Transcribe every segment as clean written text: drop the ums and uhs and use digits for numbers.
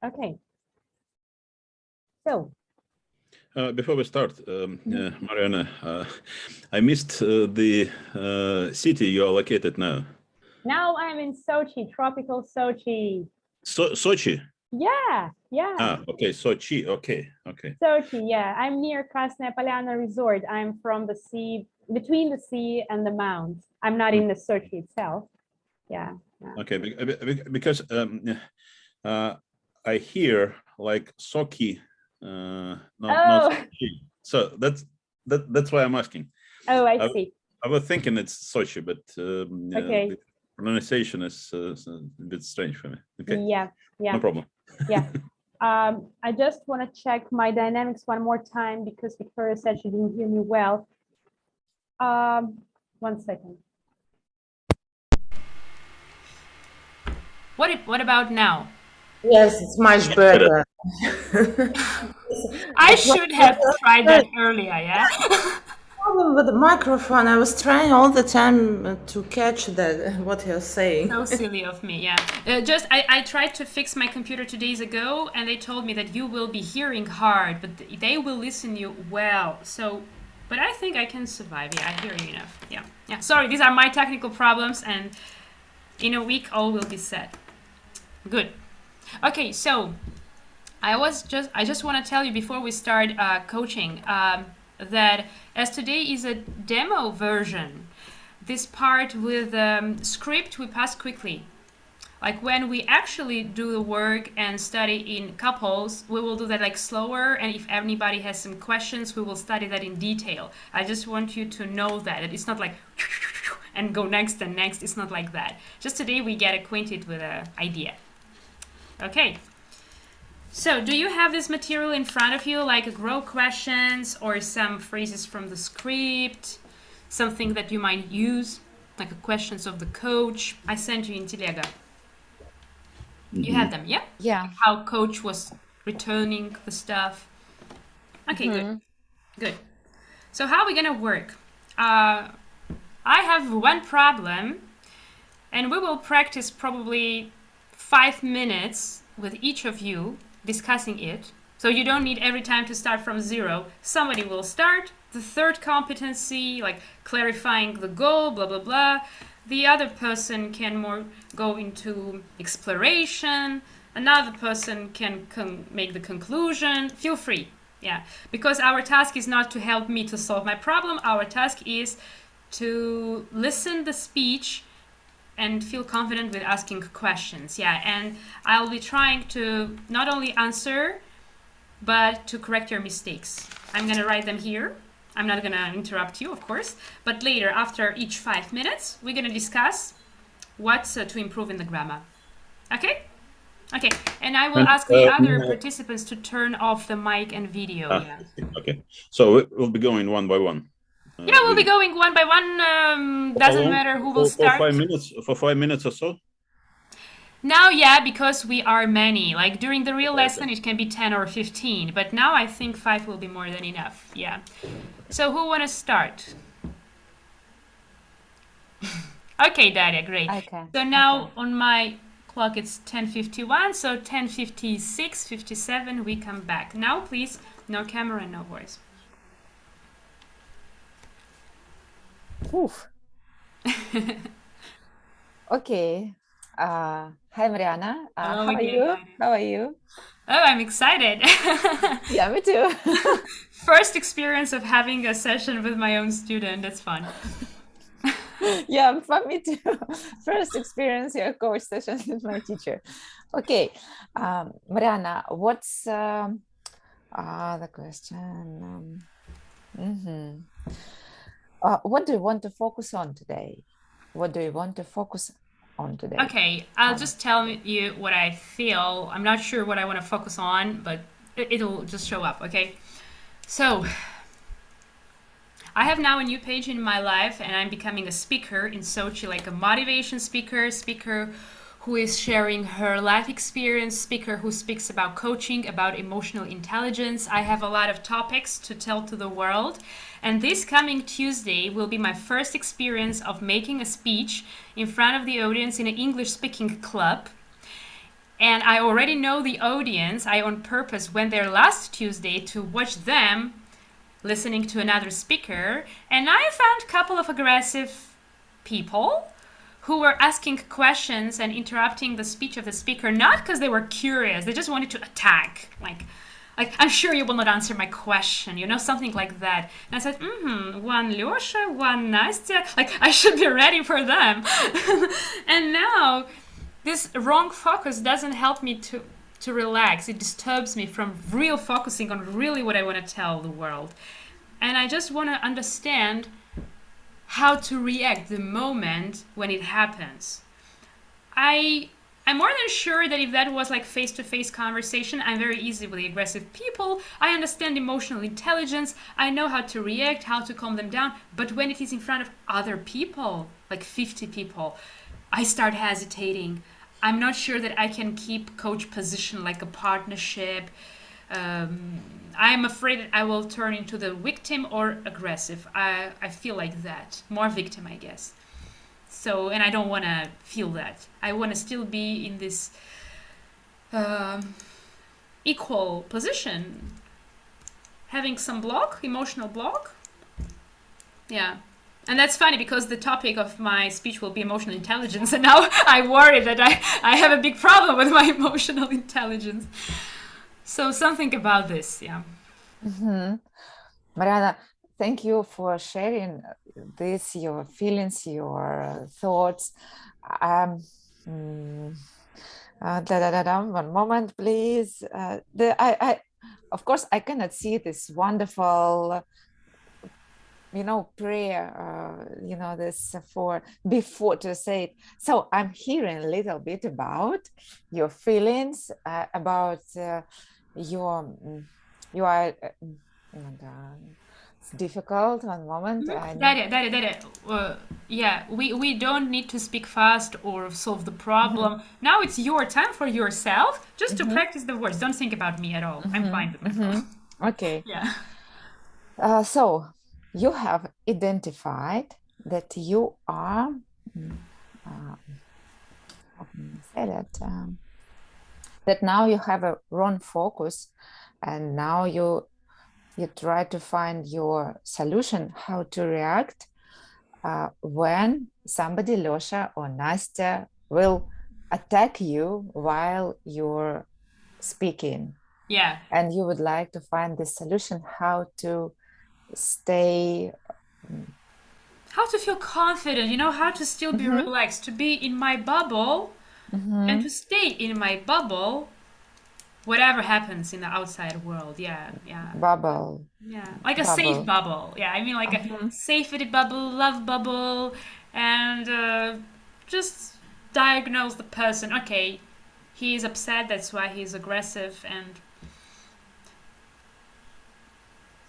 Okay. So. Before we start, Mariana, I missed the city you are located now. Now I'm in Sochi, tropical Sochi. Sochi? Yeah. Okay, Sochi, okay. Sochi, yeah. I'm near Krasnaya Polyana Resort. I'm from the sea, between the sea and the mountains. I'm not in the Sochi itself. Yeah. Okay, because I hear like Sochi, not Sochi. So that's why I'm asking. Oh, I see. I was thinking it's Sochi, but okay. The pronunciation is a bit strange for me. Okay. Yeah. No problem. Yeah. I just want to check my dynamics one more time because Victoria said she didn't hear me well. 1 second. What about now? Yes, it's much better. I should have tried that earlier, yeah? Problem with the microphone. I was trying all the time to catch what you're saying. So silly of me, yeah. I tried to fix my computer 2 days ago, and they told me that you will be hearing hard, but they will listen you well. So, but I think I can survive. Yeah, I hear you enough. Yeah. Sorry, these are my technical problems, and in a week all will be set. Good. Okay, so I just want to tell you before we start coaching that as today is a demo version, this part with script we pass quickly. Like when we actually do the work and study in couples, we will do that like slower, and if anybody has some questions, we will study that in detail. I just want you to know that it's not like and go next and next. It's not like that. Just today we get acquainted with the idea. Okay. So, do you have this material in front of you, like grow questions or some phrases from the script, something that you might use, like questions of the coach? I sent you in Telega. You have them, yeah? Yeah. How coach was returning the stuff. Okay, good. So, how are we gonna work? I have one problem, and we will practice probably 5 minutes with each of you discussing it. So you don't need every time to start from zero. Somebody will start the third competency, like clarifying the goal, blah, blah, blah. The other person can more go into exploration. Another person can make the conclusion. Feel free. Yeah, because our task is not to help me to solve my problem. Our task is to listen the speech and feel confident with asking questions. Yeah, and I'll be trying to not only answer, but to correct your mistakes. I'm gonna write them here. I'm not gonna interrupt you, of course, but later, after each 5 minutes, we're gonna discuss what's to improve in the grammar. Okay? Okay, and I will ask the other participants to turn off the mic and video. Yeah. Okay, so we'll be going one by one. Yeah, we'll be going one by one. Doesn't matter who will start. For 5 minutes or so? Now, yeah, because we are many. Like during the real lesson, it can be 10 or 15. But now I think 5 will be more than enough. Yeah. So who want to start? Okay, Daria, great. Okay. So now on my clock, it's 10:51. So 10:56, 57, we come back. Now, please, no camera, no voice. Oof. Okay. Hi, Mariana. How are you? How are you? Oh, I'm excited. Yeah, me too. First experience of having a session with my own student. That's fun. Yeah, for me too. First experience your coach sessions with my teacher. Okay, Mariana, what's the question? What do you want to focus on today? What do you want to focus on today? Okay, I'll just tell you what I feel. I'm not sure what I want to focus on, but it'll just show up, okay? So, I have now a new page in my life, and I'm becoming a speaker in Sochi, like a motivation speaker who is sharing her life experience, speaker who speaks about coaching, about emotional intelligence. I have a lot of topics to tell to the world. And this coming Tuesday will be my first experience of making a speech in front of the audience in an English-speaking club. And I already know the audience. I on purpose went there last Tuesday to watch them listening to another speaker. And I found a couple of aggressive people who were asking questions and interrupting the speech of the speaker, not because they were curious, they just wanted to attack. Like, I'm sure you will not answer my question, you know, something like that. And I said, one Lyosha, one Nastya, like I should be ready for them. And now this wrong focus doesn't help me to relax. It disturbs me from real focusing on really what I want to tell the world. And I just want to understand how to react the moment when it happens. I'm more than sure that if that was like face-to-face conversation, I'm very easy with the aggressive people. I understand emotional intelligence. I know how to react, how to calm them down. But when it is in front of other people, like 50 people, I start hesitating. I'm not sure that I can keep coach position like a partnership. I'm afraid that I will turn into the victim or aggressive. I feel like that. More victim, I guess. So, and I don't want to feel that. I want to still be in this equal position. Having some block, emotional block. Yeah. And that's funny because the topic of my speech will be emotional intelligence. And now I worry that I have a big problem with my emotional intelligence. So something about this, yeah. Mariana, thank you for sharing this, your feelings, your thoughts. One moment, please. Of course, I cannot see this wonderful, prayer, this for before to say it. So I'm hearing a little bit about your feelings, about you are. It's difficult. One moment. Yeah, we don't need to speak fast or solve the problem. Now it's your time for yourself just to practice the words. Don't think about me at all. I'm fine with myself. Okay. Yeah. So you have identified that you are how can I say that now you have a wrong focus, and now you try to find your solution, how to react when somebody, Losha or Nastya, will attack you while you're speaking. Yeah. And you would like to find the solution, how to stay... How to feel confident, how to still be relaxed, to be in my bubble and to stay in my bubble. Whatever happens in the outside world, yeah. Bubble. Yeah, like a safe bubble. Yeah, I mean like a safety bubble, love bubble, and just diagnose the person. Okay, he is upset, that's why he's aggressive, and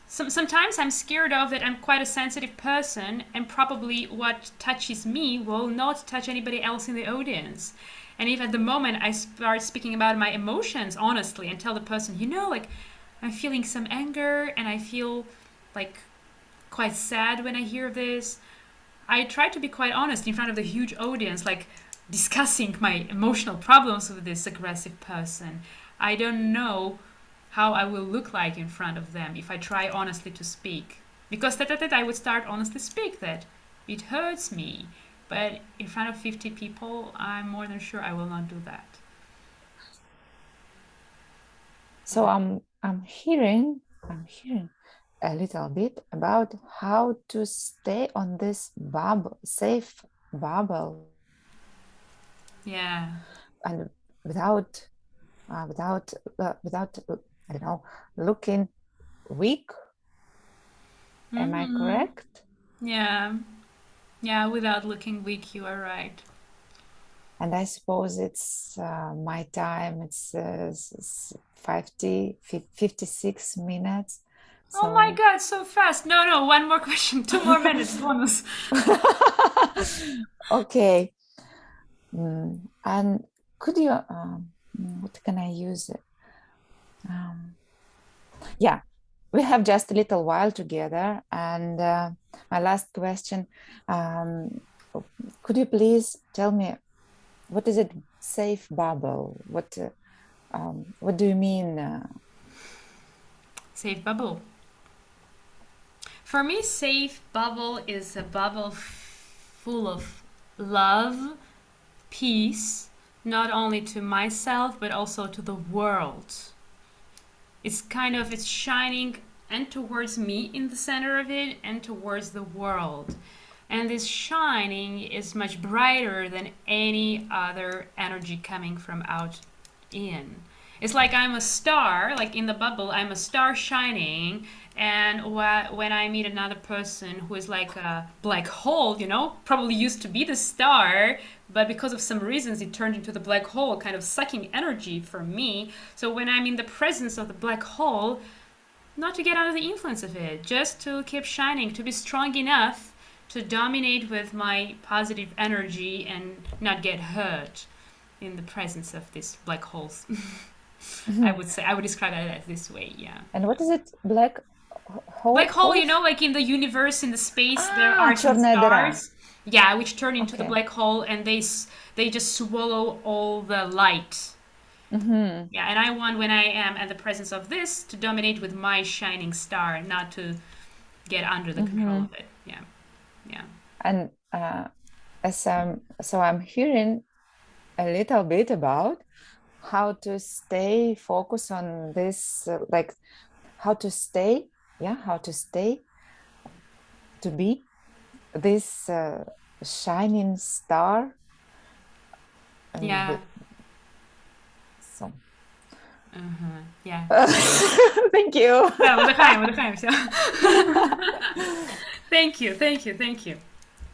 sometimes I'm scared of that I'm quite a sensitive person, and probably what touches me will not touch anybody else in the audience. And if at the moment I start speaking about my emotions honestly and tell the person, like I'm feeling some anger and I feel like quite sad when I hear this, I try to be quite honest in front of the huge audience, like discussing my emotional problems with this aggressive person. I don't know how I will look like in front of them if I try honestly to speak. Because I would start honestly speak that it hurts me. But in front of 50 people, I'm more than sure I will not do that. So I'm hearing a little bit about how to stay on this bubble, safe bubble. Yeah. And without I don't know, looking weak. Am I correct? Yeah. Yeah, without looking weak, you are right. And I suppose it's my time, it's 56 minutes. So... Oh my God, so fast. No, one more question, 2 more minutes, bonus. Okay. And could you, what can I use? Yeah, we have just a little while together. And my last question, could you please tell me, what is it safe bubble? What do you mean? Safe bubble. For me, safe bubble is a bubble full of love, peace, not only to myself, but also to the world. It's shining and towards me in the center of it and towards the world. And this shining is much brighter than any other energy coming from out in. It's like I'm a star, like in the bubble, I'm a star shining. And when I meet another person who is like a black hole, probably used to be the star, but because of some reasons it turned into the black hole, kind of sucking energy from me. So when I'm in the presence of the black hole, not to get under the influence of it, just to keep shining, to be strong enough to dominate with my positive energy and not get hurt in the presence of these black holes. I would describe it this way, yeah. And what is it? Black hole? Black hole, like in the universe, in the space, there are some черная дыра. stars. Yeah, which turn into the Okay. black hole and they just swallow all the light. Yeah, and I want, when I am at the presence of this, to dominate with my shining star, not to get under the control of it. Yeah, yeah. And so I'm hearing a little bit about how to stay focused on this, like how to stay to be this shining star. And Yeah. So Yeah. thank you. Да, выдыхаем, все. Thank you.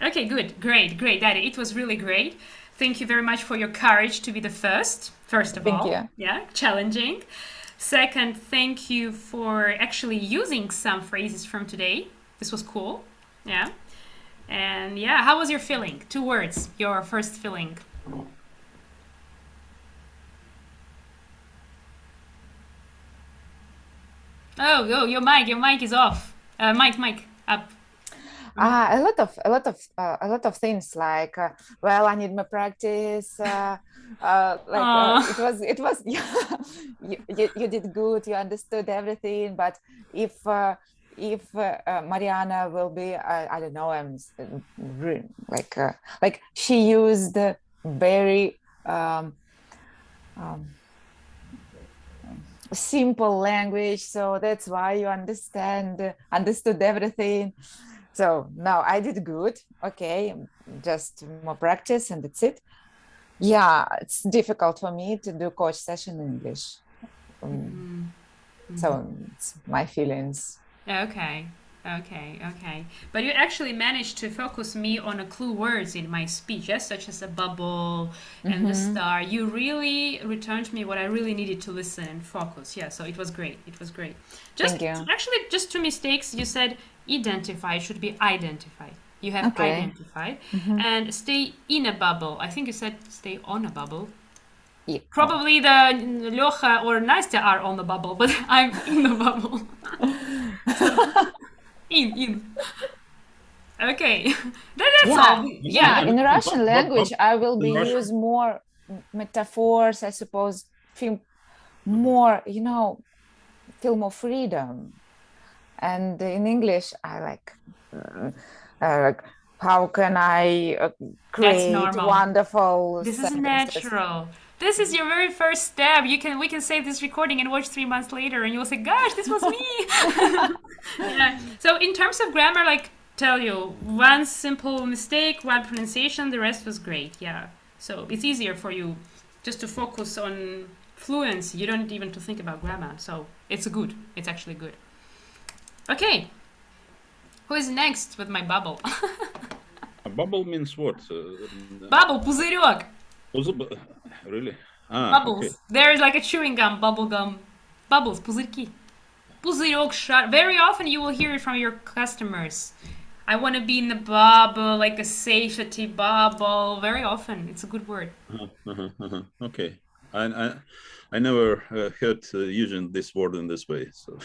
Okay, good, great, Daddy. It was really great. Thank you very much for your courage to be the first of Thank all. you. Yeah, challenging. Second, thank you for actually using some phrases from today. This was cool. Yeah. And yeah, how was your feeling? 2 words, your first feeling. Oh, your mic is off. Mic up. A lot of things like well, I need my practice. It was you did good. You understood everything. But if Mariana will be, I don't know. Like she used very simple language, so that's why you understood everything. So now I did good. Okay, just more practice and that's it. Yeah, it's difficult for me to do coach session in English. So it's my feelings. Okay. But you actually managed to focus me on a clue words in my speech, yes, such as a bubble and the star. You really returned me what I really needed to listen and focus. Yeah, so it was great. Thank you. Actually, just 2 mistakes. You said identify should be identified. You have Okay. identified. And stay in a bubble. I think you said stay on a bubble. Yeah. Probably the Lyocha or Nastya are on the bubble, but I'm in the bubble. In. Okay. That's all. Yeah. In Russian language, I will be In Russian- use more metaphors, I suppose, feel more, feel more freedom. And in English, I like how can I create normal. wonderful This is sentences? natural. This is your very first step. We can save this recording and watch 3 months later, and you'll say, "Gosh, this was me." Yeah. So in terms of grammar, like tell you 1 simple mistake, 1 pronunciation, the rest was great. Yeah. So it's easier for you just to focus on fluency. You don't need even to think about grammar. So it's good. It's actually good. Okay. Who is next with my bubble? A bubble means what? Bubble, пузырек. Really? Bubbles. Okay. There is like a chewing gum, bubble gum. Bubbles, пузырьки. Пузырек, шар. Very often you will hear it from your customers. I want to be in the bubble, like a safety bubble. Very often. It's a good word. Okay. I never heard using this word in this way, so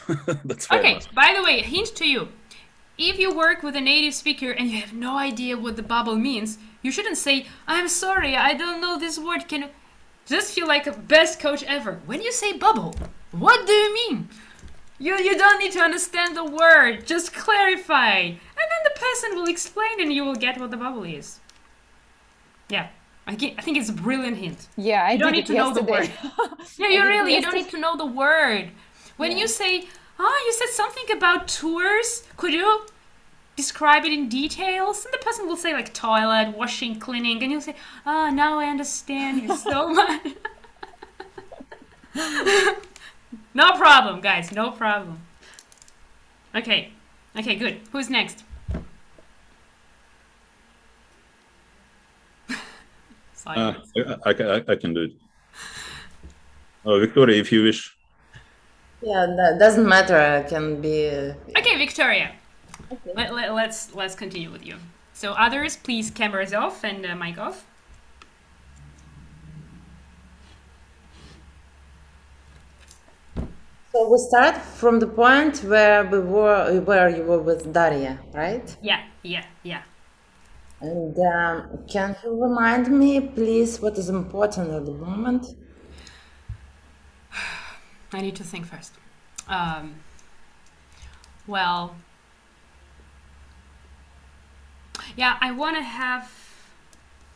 that's why I'm Okay, asking. by the way, hint to you. If you work with a native speaker and you have no idea what the bubble means, you shouldn't say, "I'm sorry, I don't know this word." just feel like a best coach ever. When you say bubble, what do you mean? You don't need to understand the word, just clarify. And then the person will explain and you will get what the bubble is. Yeah, I think it's a brilliant hint. Yeah, I You don't did need it to know the word. yesterday. Yeah, I did it you don't need to know the word. When you say, you said something about tours, could you describe it in details? And the person will say like toilet, washing, cleaning, and you'll say, now I understand you so much. No problem, guys, no problem. Okay, good. Who's next? Silence. I can do it. Oh, Victoria, if you wish. Yeah, that doesn't matter. I can be. Okay, Victoria. Let's continue with you. So others, please, cameras off and mic off. So we start from the point where you were with Daria, right? Yeah. And can you remind me, please, what is important at the moment? I need to think first. Well, yeah, I want to have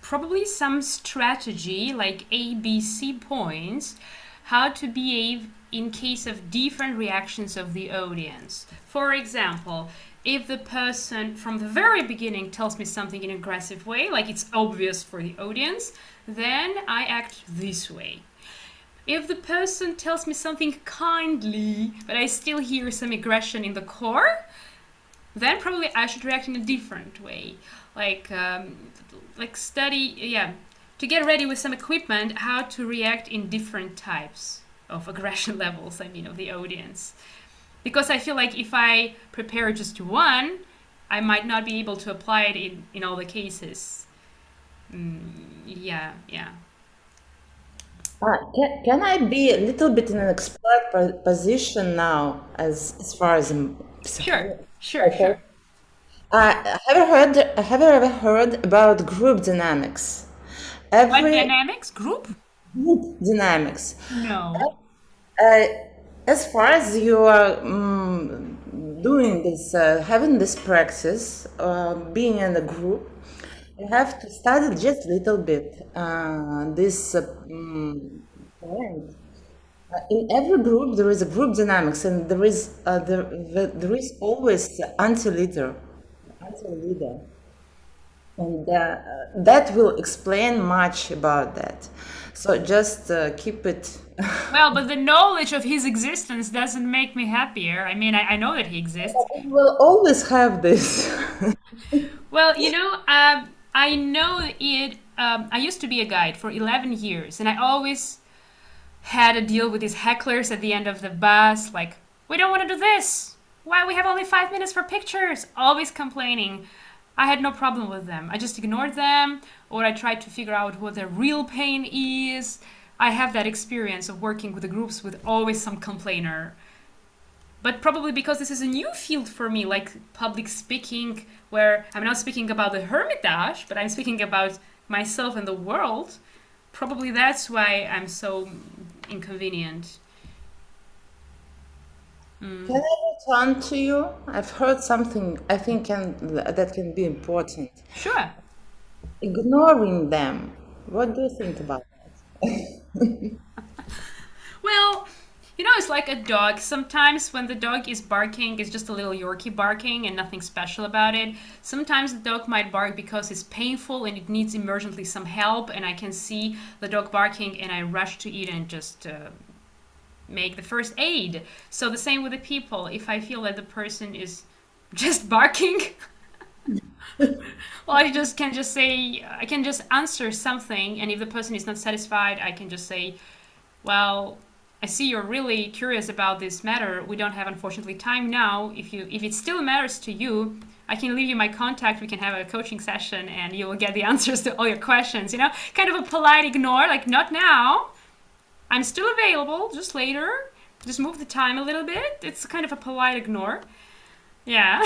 probably some strategy, like ABC points, how to behave in case of different reactions of the audience. For example, if the person from the very beginning tells me something in an aggressive way, like it's obvious for the audience, then I act this way. If the person tells me something kindly, but I still hear some aggression in the core, then probably I should react in a different way. Like study, to get ready with some equipment, how to react in different types of aggression levels, of the audience. Because I feel like if I prepare just one, I might not be able to apply it in all the cases. Yeah. Can I be a little bit in an expert position now, as far as Sure. Have you ever heard about group dynamics? What dynamics? Group dynamics. No. As far as you are doing this, having this practice, being in a group, you have to study just a little bit this point. In every group, there is a group dynamics, and there is always anti-leader, and that will explain much about that. So just keep it. Well, but the knowledge of his existence doesn't make me happier. I know that he exists. We will always have this. Well, I know it. I used to be a guide for 11 years, and I always had to deal with these hecklers at the end of the bus, like, we don't want to do this. Why we have only 5 minutes for pictures? Always complaining. I had no problem with them. I just ignored them, or I tried to figure out what their real pain is. I have that experience of working with the groups with always some complainer. But probably because this is a new field for me, like public speaking, where I'm not speaking about the Hermitage, but I'm speaking about myself and the world. Probably that's why I'm so inconvenient. Can I return to you? I've heard something I think that can be important. Sure. Ignoring them. What do you think about that? Well, it's like a dog. Sometimes when the dog is barking, it's just a little Yorkie barking and nothing special about it. Sometimes the dog might bark because it's painful and it needs emergently some help, and I can see the dog barking and I rush to it and just make the first aid. So the same with the people. If I feel that the person is just barking, well, I can just answer something, and if the person is not satisfied, I can just say, well, I see you're really curious about this matter. We don't have, unfortunately, time now. If it still matters to you, I can leave you my contact. We can have a coaching session and you will get the answers to all your questions, kind of a polite ignore, like, not now. I'm still available, just later. Just move the time a little bit. It's kind of a polite ignore. Yeah.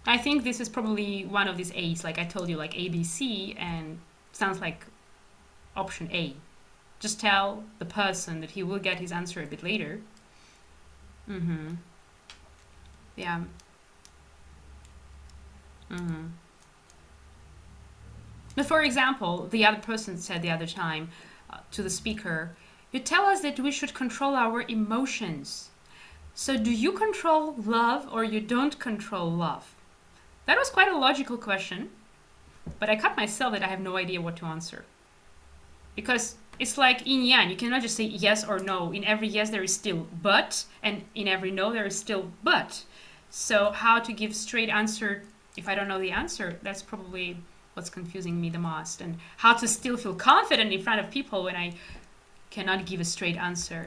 I think this is probably one of these A's, like I told you, like ABC, and sounds like option A. Just tell the person that he will get his answer a bit later. Yeah. But for example, the other person said the other time to the speaker, you tell us that we should control our emotions. So do you control love or you don't control love? That was quite a logical question, but I caught myself that I have no idea what to answer. Because it's like yin yang, you cannot just say yes or no. In every yes there is still but, and in every no there is still but. So how to give straight answer if I don't know the answer, that's probably what's confusing me the most. And how to still feel confident in front of people when I cannot give a straight answer.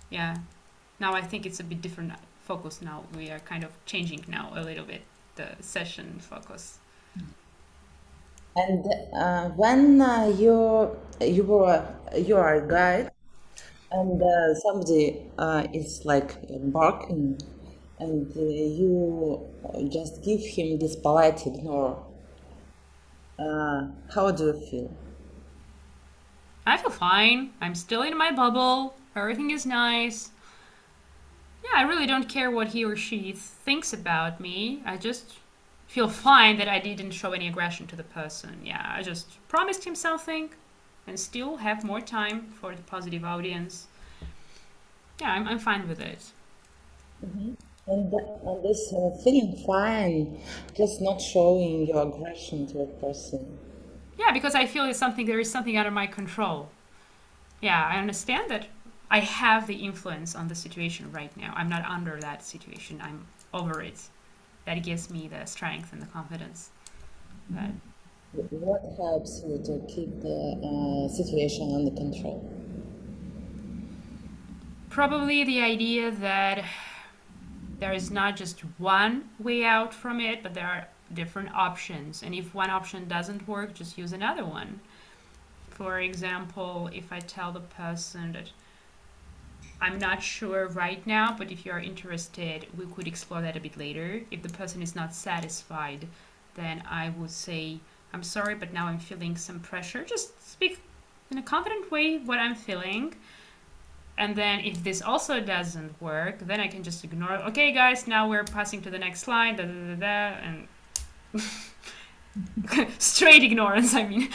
Yeah, now I think it's a bit different focus now. We are kind of changing now a little bit the session focus. And when you are a guide and somebody is like barking and you just give him this polite ignore, how do you feel? I feel fine. I'm still in my bubble. Everything is nice. Yeah, I really don't care what he or she thinks about me. I just feel fine that I didn't show any aggression to the person. Yeah, I just promised him something and still have more time for the positive audience. Yeah, I'm fine with it. And this feeling fine, just not showing your aggression to a person. Yeah, because I feel there is something out of my control. Yeah, I understand that I have the influence on the situation right now. I'm not under that situation. I'm over it. That gives me the strength and the confidence. But What helps you to keep the situation under control? probably the idea that there is not just one way out from it, but there are different options. And if one option doesn't work, just use another one. For example, if I tell the person that I'm not sure right now, but if you are interested, we could explore that a bit later. If the person is not satisfied, then I would say, I'm sorry, but now I'm feeling some pressure. Just speak in a confident way what I'm feeling. And then if this also doesn't work, then I can just ignore it. Okay, guys, now we're passing to the next slide, and straight ignorance, I mean.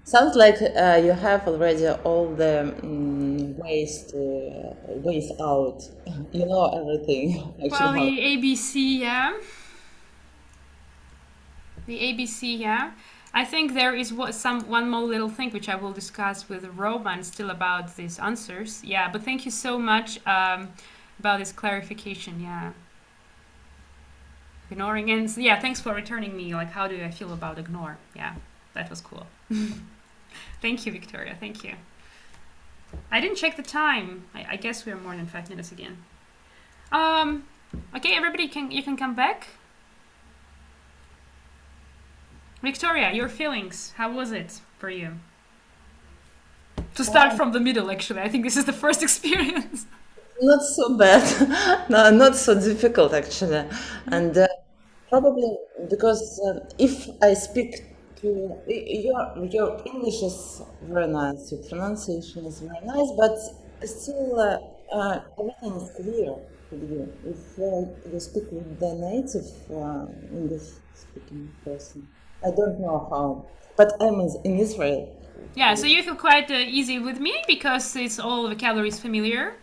Sounds like you have already all the ways out. You know everything. Well, the ABC, yeah. The ABC, yeah. I think there is one more little thing which I will discuss with Roman still about these answers. Yeah, but thank you so much about this clarification. Yeah. Ignoring, and yeah, thanks for returning me. Like, how do I feel about ignore? Yeah, that was cool. Thank you, Victoria. Thank you. I didn't check the time. I guess we're more than 5 minutes again. Okay, everybody, you can come back. Victoria, your feelings, how was it for you? To start from the middle, actually. I think this is the first experience. Not so bad, no, not so difficult actually, and probably because if I speak to your English is very nice, your pronunciation is very nice, but still everything is clear with you. If you speak with the native English-speaking person, I don't know how, but I'm in Israel. Yeah, so you feel quite easy with me because it's all vocabulary is familiar.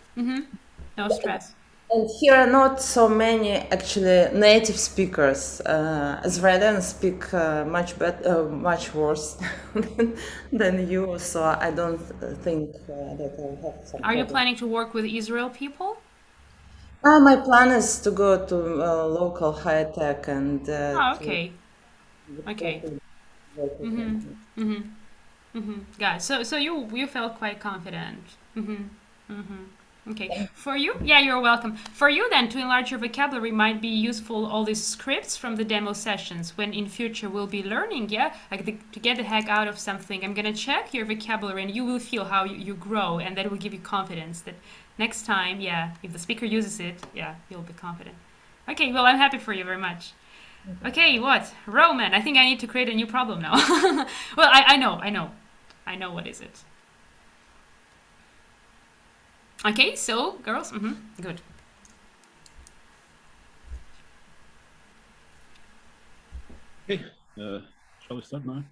No stress. And here are not so many actually native speakers. Israelis speak much worse than you, so I don't think that I have some. Are you planning to work with Israel people? My plan is to go to local high tech and. Okay. Okay. Got it. So you felt quite confident. Okay. For you, yeah, you're welcome. For you then, to enlarge your vocabulary might be useful all these scripts from the demo sessions when in future we'll be learning, yeah? Like to get the heck out of something, I'm gonna check your vocabulary and you will feel how you grow, and that will give you confidence that next time, yeah, if the speaker uses it, yeah, you'll be confident. Okay, well, I'm happy for you very much. Okay, what? Roman, I think I need to create a new problem now. Well, I know. I know what is it. Okay, so, girls, good. Okay, shall we start now?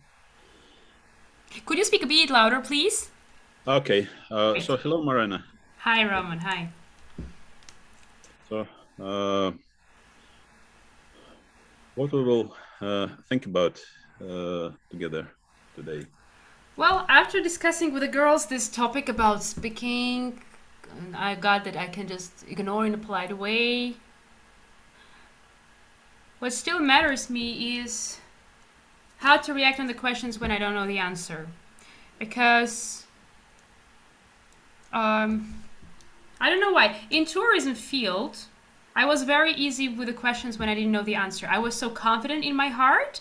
Could you speak a bit louder, please? Okay, so hello, Marina. Hi, Roman, hi. So, what we will think about together today? Well, after discussing with the girls this topic about speaking, I got that I can just ignore in a polite way. What still matters me is how to react on the questions when I don't know the answer. Because I don't know why. In tourism field, I was very easy with the questions when I didn't know the answer. I was so confident in my heart.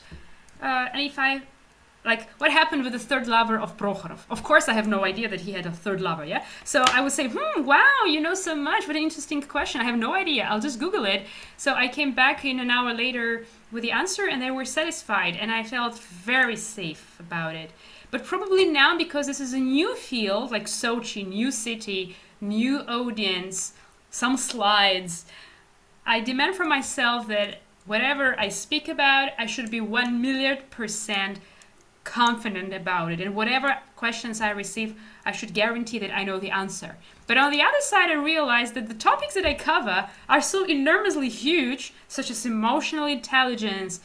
And if I, like, what happened with the third lover of Prokhorov? Of course, I have no idea that he had a third lover, yeah? So I would say, wow, you know so much. What an interesting question. I have no idea. I'll just Google it. So I came back in an hour later with the answer and they were satisfied. And I felt very safe about it. But probably now, because this is a new field, like Sochi, new city, new audience, some slides, I demand from myself that whatever I speak about, I should be 1,000,000% confident about it. And whatever questions I receive, I should guarantee that I know the answer. But on the other side, I realized that the topics that I cover are so enormously huge, such as emotional intelligence.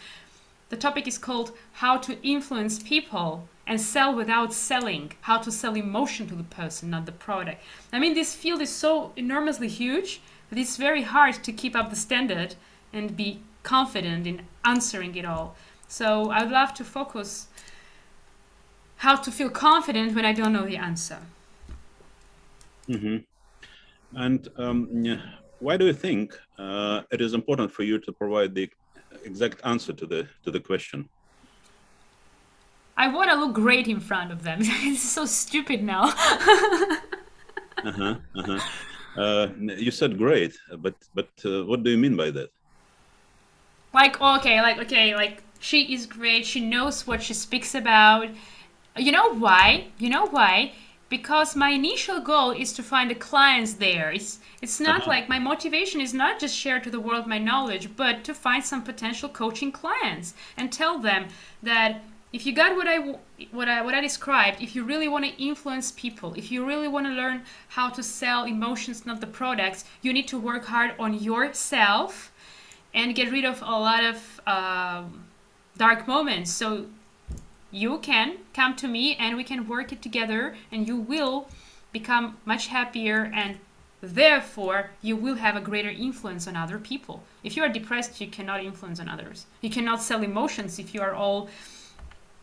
The topic is called How to Influence People and Sell Without Selling. How to sell emotion to the person, not the product. I mean, this field is so enormously huge that it's very hard to keep up the standard and be confident in answering it all. So I would love to focus how to feel confident when I don't know the answer. And why do you think it is important for you to provide the exact answer to the question? I want to look great in front of them. It's so stupid now. You said great, but what do you mean by that? Like she is great. She knows what she speaks about. You know why? Because my initial goal is to find the clients there. It's not like my motivation is not just share to the world my knowledge, but to find some potential coaching clients and tell them that if you got what I described, if you really want to influence people, if you really want to learn how to sell emotions, not the products, you need to work hard on yourself and get rid of a lot of dark moments. So you can come to me and we can work it together and you will become much happier and therefore you will have a greater influence on other people. If you are depressed, you cannot influence on others. You cannot sell emotions if you are all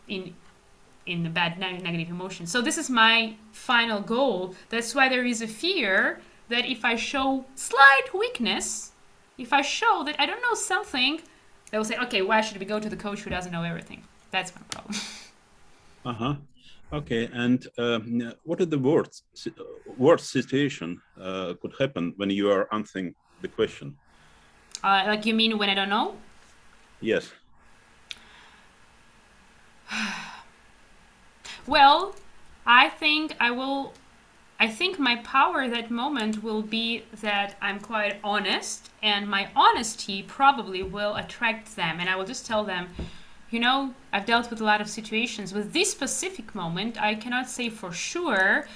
in the bad negative emotions. So this is my final goal. That's why there is a fear that if I show slight weakness, if I show that I don't know something, they will say, okay, why should we go to the coach who doesn't know everything? That's my problem. Okay, and what are the worst situation could happen when you are answering the question? Like you mean when I don't know? Yes. Well, I think my power at that moment will be that I'm quite honest, and my honesty probably will attract them. And I will just tell them, you know, I've dealt with a lot of situations. With this specific moment, I cannot say for sure.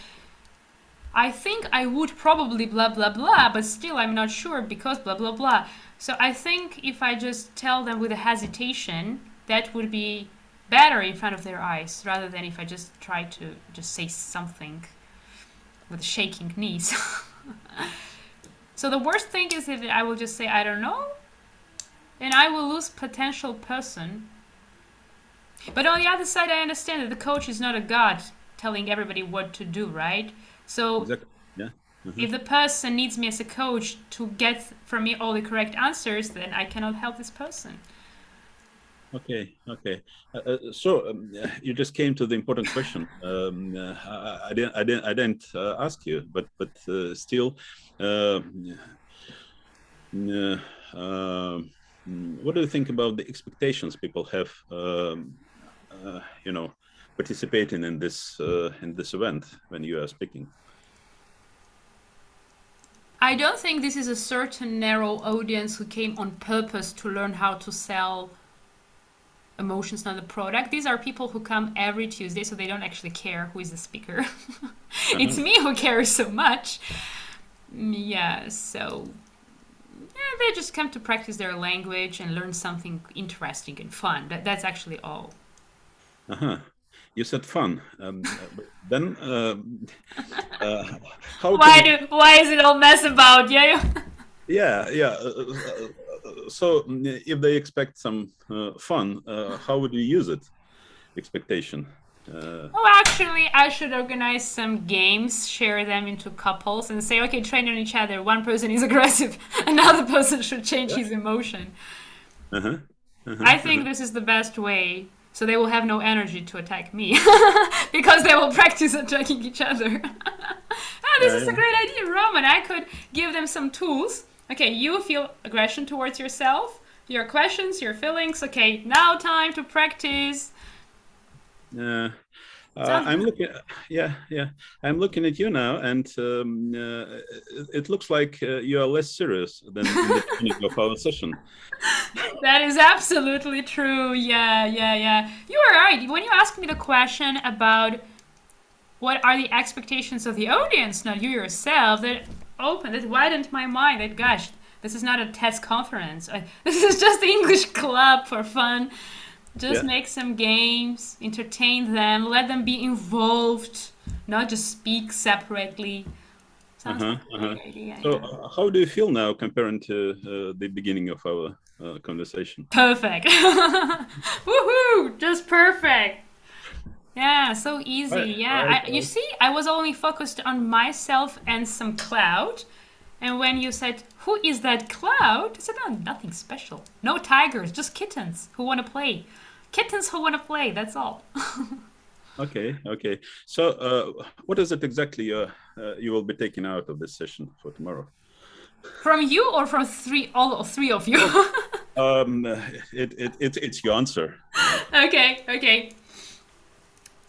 I think I would probably blah, blah, blah, but still I'm not sure because blah, blah, blah. So I think if I just tell them with a hesitation, that would be better in front of their eyes rather than if I just try to just say something with shaking knees. So the worst thing is that I will just say, I don't know, and I will lose potential person. But on the other side, I understand that the coach is not a god telling everybody what to do, right? So Exactly. Yeah. if the person needs me as a coach to get from me all the correct answers, then I cannot help this person. Okay. So you just came to the important question. I didn't ask you, but still, what do you think about the expectations people have? Participating in this event when you are speaking. I don't think this is a certain narrow audience who came on purpose to learn how to sell emotions, not a product. These are people who come every Tuesday, so they don't actually care who is the speaker. It's me who cares so much. Yeah, so they just come to practice their language and learn something interesting and fun. That's actually all. You said fun. Then how? Why is it all mess about? Yeah. Yeah. So if they expect some fun, how would you use it? Expectation. Actually, I should organize some games, share them into couples, and say, okay, train on each other. One person is aggressive, another person should change his emotion. I think this is the best way, so they will have no energy to attack me, because they will practice attacking each other. This is a great idea, Roman. I could give them some tools. Okay, you feel aggression towards yourself, your questions, your feelings. Okay, now time to practice. I'm looking. Yeah. I'm looking at you now, and it looks like you are less serious than in the beginning of our session. That is absolutely true. Yeah. You are right. When you ask me the question about what are the expectations of the audience, not you yourself, that widened my mind. That gosh, this is not a test conference. This is just the English club for fun. Just make some games, entertain them, let them be involved, not just speak separately. Sounds like a great idea. So, how do you feel now comparing to the beginning of our conversation? Perfect. Woohoo! Just perfect. Yeah, so easy. Right. You see, I was only focused on myself and some cloud. And when you said, who is that cloud? I said, oh, nothing special. No tigers, just kittens who want to play. Kittens who want to play, that's all. Okay. So what is it exactly you will be taking out of this session for tomorrow? From you or from all three of you? It's your answer. Okay.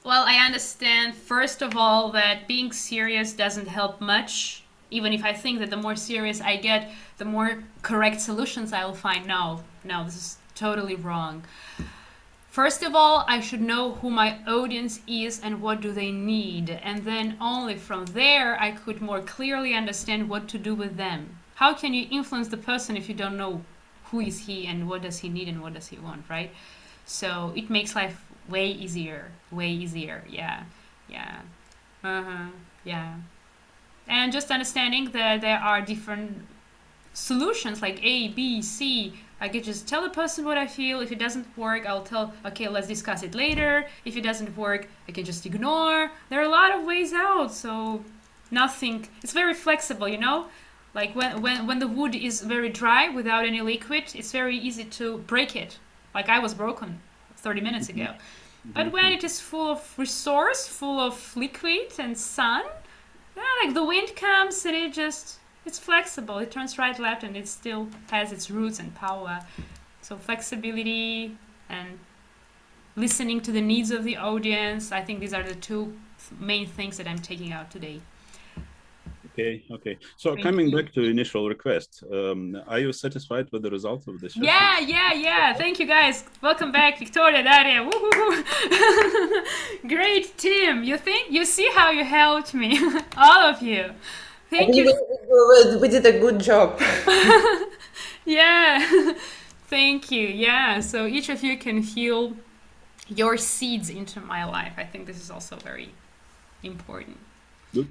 Well, I understand, first of all, that being serious doesn't help much. Even if I think that the more serious I get, the more correct solutions I will find. No, this is totally wrong. First of all, I should know who my audience is and what do they need. And then only from there, I could more clearly understand what to do with them. How can you influence the person if you don't know who is he and what does he need and what does he want, right? So it makes life way easier. Yeah. And just understanding that there are different solutions like A, B, C. I could just tell the person what I feel. If it doesn't work, I'll tell, okay, let's discuss it later. If it doesn't work, I can just ignore. There are a lot of ways out, so it's very flexible, you know? Like when the wood is very dry without any liquid, it's very easy to break it. Like I was broken 30 minutes ago. But when it is full of resource, full of liquid and sun, like the wind comes and it's flexible. It turns right, left, and it still has its roots and power. So flexibility and listening to the needs of the audience. I think these are the two main things that I'm taking out today. Okay. So coming back to initial request, are you satisfied with the result of this session? Yeah. Thank you, guys. Welcome back, Victoria, Daria. Woo-hoo-hoo. Great team. You see how you helped me, all of you. Thank you. We did a good job. Yeah. Thank you. Yeah. So each of you can feel your seeds into my life. I think this is also very important. Good.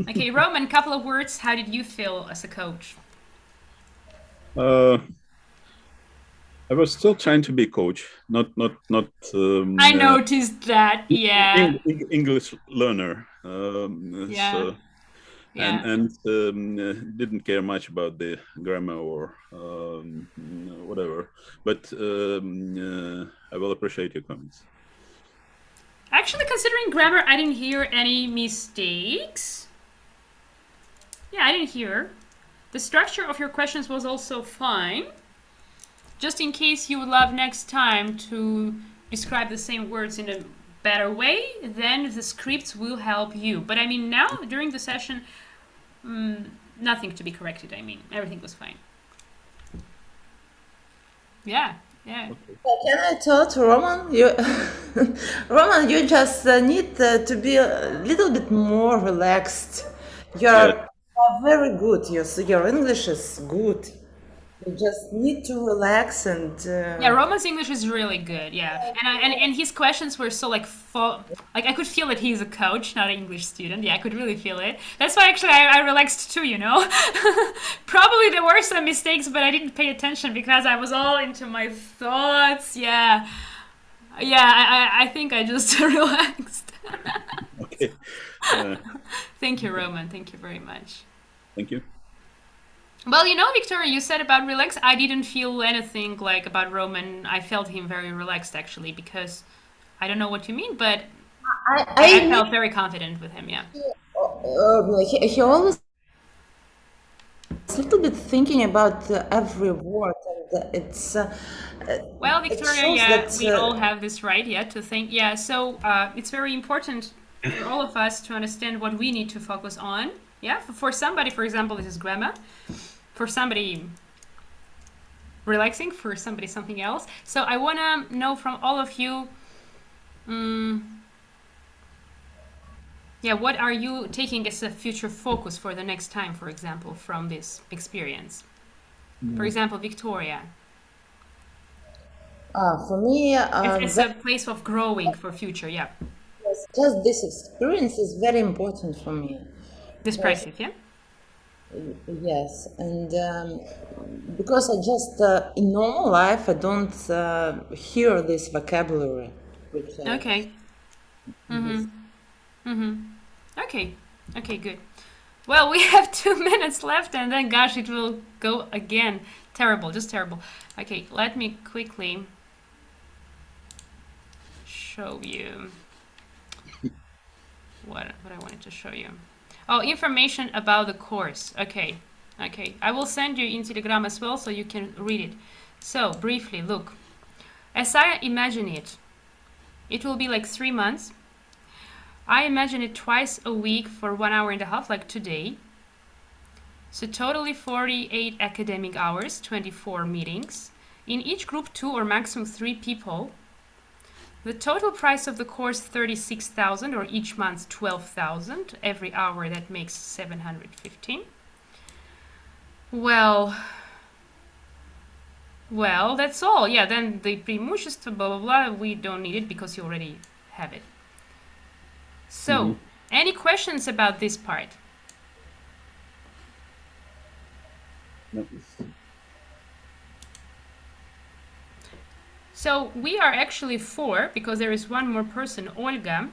Okay, Roman, couple of words. How did you feel as a coach? I was still trying to be coach, not. I noticed that. Yeah. English learner. Yeah. So, and didn't care much about the grammar or whatever. But I will appreciate your comments. Actually, considering grammar, I didn't hear any mistakes. Yeah, I didn't hear. The structure of your questions was also fine. Just in case you would love next time to describe the same words in a better way, then the scripts will help you. But I mean, now, during the session, nothing to be corrected. I mean, everything was fine. Yeah. Can I tell to Roman? Roman, you just need to be a little bit more relaxed. You're very good. Your English is good. You just need to relax and. Yeah, Roman's English is really good. Yeah, and his questions were so like I could feel that he's a coach, not an English student. Yeah, I could really feel it. That's why actually I relaxed too. You know, probably there were some mistakes, but I didn't pay attention because I was all into my thoughts. Yeah. I think I just relaxed. Okay. Thank you, Roman. Thank you very much. Thank you. Well, you know, Victoria, you said about relax. I didn't feel anything like about Roman. I felt him very relaxed, actually, because I don't know what you mean, but I felt very confident with him, yeah. He always a little bit thinking about every word, and it's. Well, it Victoria, shows yeah, that, we all have this right, yeah, to think. Yeah, so it's very important for all of us to understand what we need to focus on. Yeah, for somebody, for example, this is grammar. For somebody, relaxing. For somebody, something else. So I want to know from all of you, yeah, what are you taking as a future focus for the next time, for example, from this experience? For example, Victoria. For me, It's a place of growing for future, yeah. just this experience is very important for me. This practice, yeah? Yes, and because I just in normal life I don't hear this vocabulary. Which, Okay. Okay, good. Well, we have 2 minutes left, and then, gosh, it will go again. Terrible, just terrible. Okay, let me quickly show you what I wanted to show you. Oh, information about the course. Okay. I will send you in Telegram as well so you can read it. So, briefly, look. As I imagine it, it will be like 3 months. I imagine it twice a week for 1 hour and a half, like today. So totally 48 academic hours, 24 meetings. In each group, 2 or maximum 3 people. The total price of the course 36,000, or each month 12,000. Every hour that makes 715. Well, that's all. Yeah, then the преимущество, blah, blah, blah, we don't need it because you already have it. So, any questions about this part? No. So we are actually 4 because there is one more person, Olga,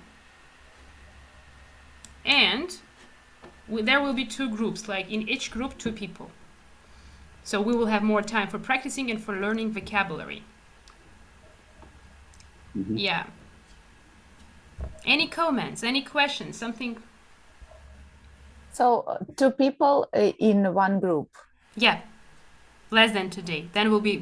and there will be 2 groups, like in each group 2 people. So we will have more time for practicing and for learning vocabulary. Yeah. Any comments, any questions, something? So 2 people in one group. Yeah, less than today. Then will be